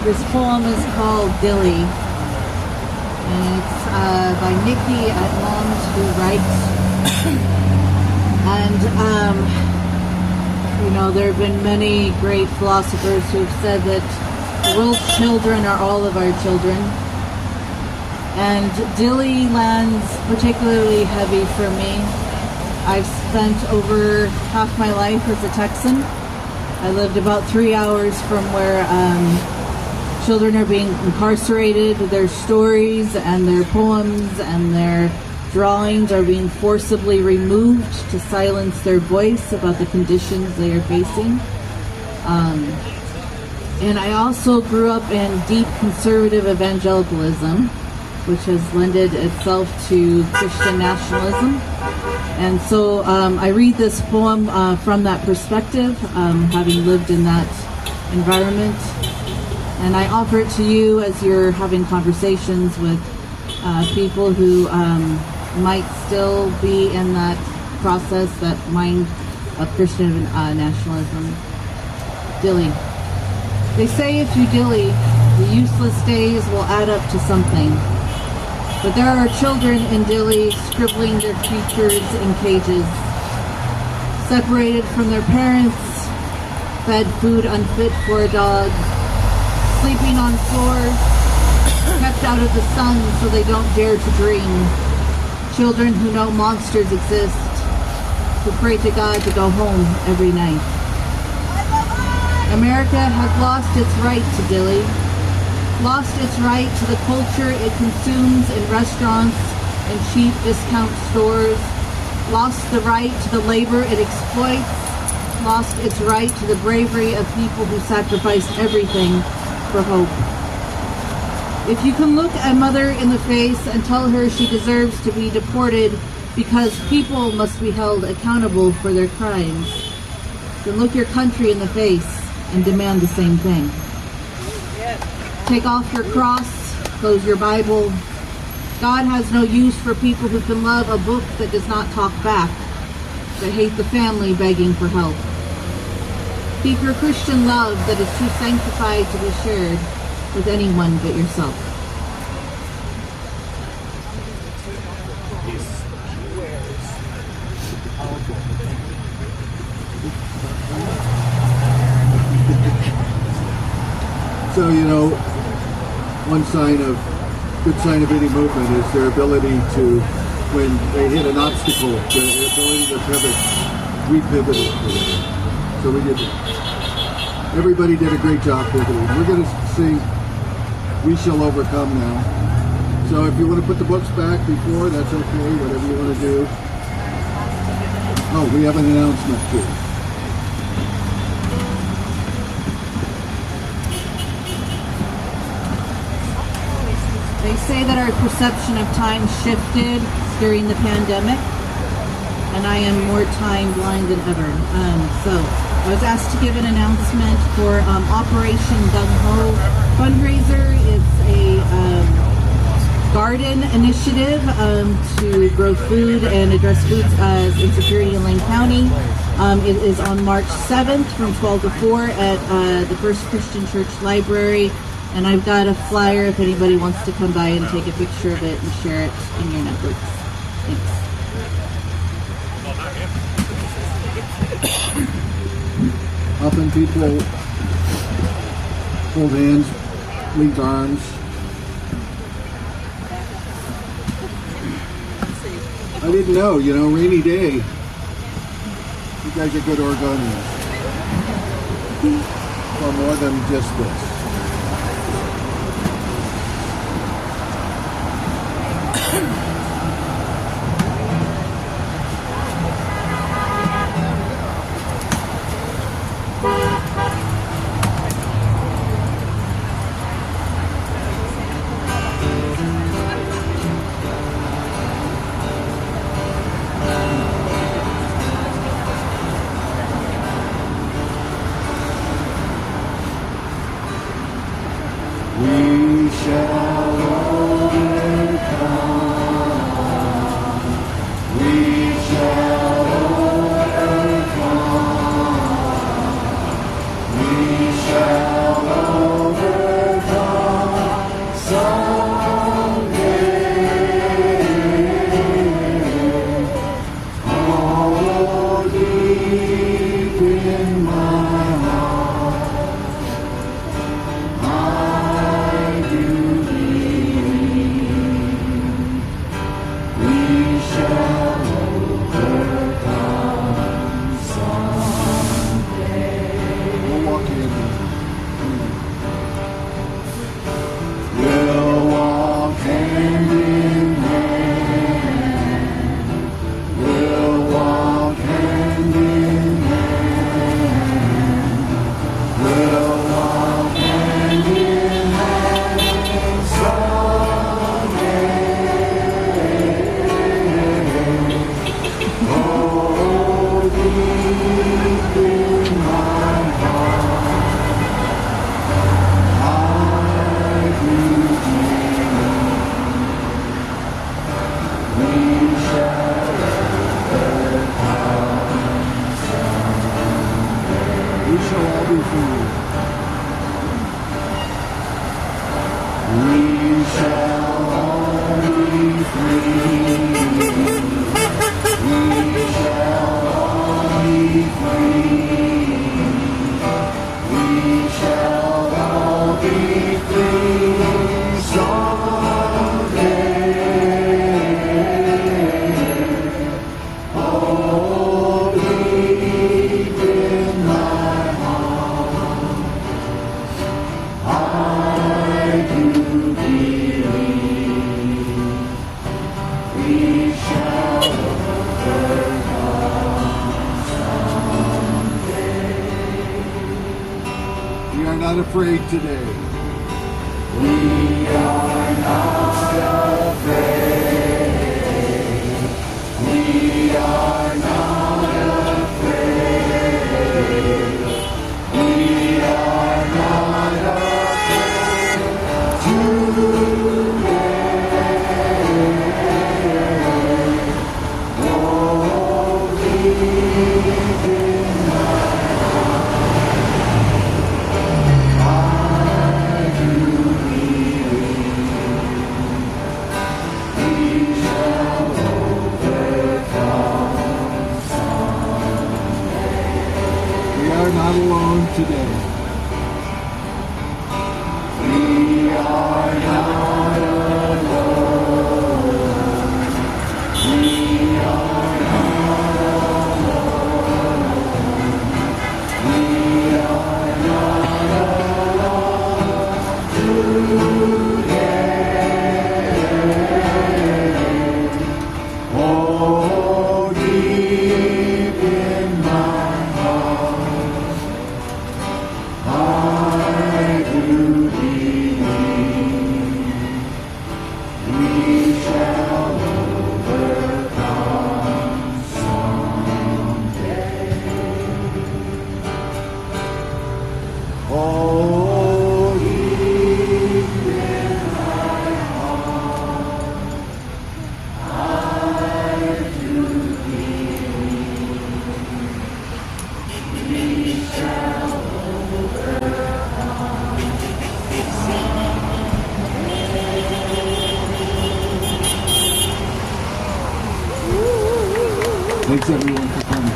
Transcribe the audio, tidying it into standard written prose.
This poem is called Dilly, and it's by Nikki Edmonds, who writes. And there have been many great philosophers who have said that the world's children are all of our children. And Dilly lands particularly heavy for me. I've spent over half my life as a Texan. I lived about 3 hours from where children are being incarcerated. Their stories and their poems and their drawings are being forcibly removed to silence their voice about the conditions they are facing. And I also grew up in deep conservative evangelicalism, which has lended itself to Christian nationalism. And so I read this poem from that perspective, having lived in that environment. And I offer it to you as you're having conversations with people who might still be in that process, that mind of Christian nationalism. Dilly. They say if you dilly, the useless days will add up to something. But there are children in Dilly scribbling their futures in cages, separated from their parents, fed food unfit for a dog, sleeping on floors, kept out of the sun so they don't dare to dream. Children who know monsters exist, who pray to God to go home every night. America has lost its right to dilly, lost its right to the culture it consumes in restaurants and cheap discount stores, lost the right to the labor it exploits, lost its right to the bravery of people who sacrificed everything for hope. If you can look a mother in the face and tell her she deserves to be deported because people must be held accountable for their crimes, then look your country in the face and demand the same thing. Take off your cross, close your Bible. God has no use for people who can love a book that does not talk back, that hate the family begging for help. Keep your Christian love that is too sanctified to be shared with anyone but yourself. So, one good sign of any movement is their ability to, when they hit an obstacle, their ability to pivot, repivot it. So we did, everybody did a great job pivoting. We're going to sing We Shall Overcome now. So if you want to put the books back before, that's okay, whatever you want to do. Oh, we have an announcement too. They say that our perception of time shifted during the pandemic, and I am more time blind than ever. So I was asked to give an announcement for Operation Gung Ho fundraiser. It's a garden initiative to grow food and address food insecurity in Lane County. It is on March 7th from 12 to 4 at the First Christian Church Library. And I've got a flyer if anybody wants to come by and take a picture of it and share it in your networks. Thanks. Often people hold hands, link arms. I didn't know, rainy day. You guys are good organizers. Well, more than just this. We shall overcome. We shall overcome. We shall overcome. We shall all be free. We shall all be free. We shall all be free someday. Oh, deep in my heart, I do believe we shall overcome someday. We are not afraid today. We are not afraid. We are not afraid. We are not afraid today. Oh, deep in my heart, I do believe we shall overcome someday. We are not alone today. We are not alone. We are not alone. We are not alone today. Oh, deep in my heart, I do believe we shall overcome someday. Oh, deep in my heart, I do believe we shall overcome someday. Thanks everyone for coming.